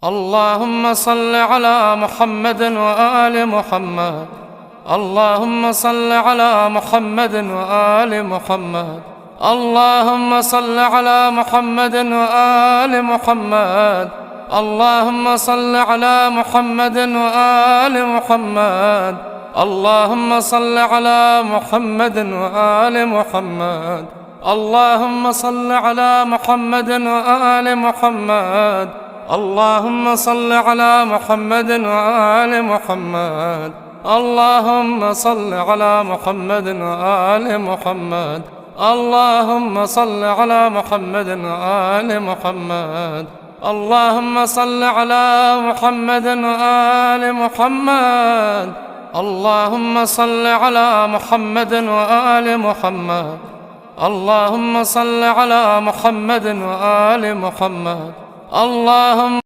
اللهم صل على محمد وآل محمد. اللهم صل على محمد وآل محمد. اللهم صل على محمد وآل محمد. اللهم صل على محمد وآل محمد. اللهم صل على محمد وآل محمد. اللهم صل على محمد وآل محمد. اللهم صل على محمد وآل محمد. اللهم صل على محمد وآل محمد. اللهم صل على محمد وآل محمد. اللهم صل على محمد وآل محمد. اللهم صل على محمد وآل محمد. اللهم صل على محمد وآل محمد. اللهم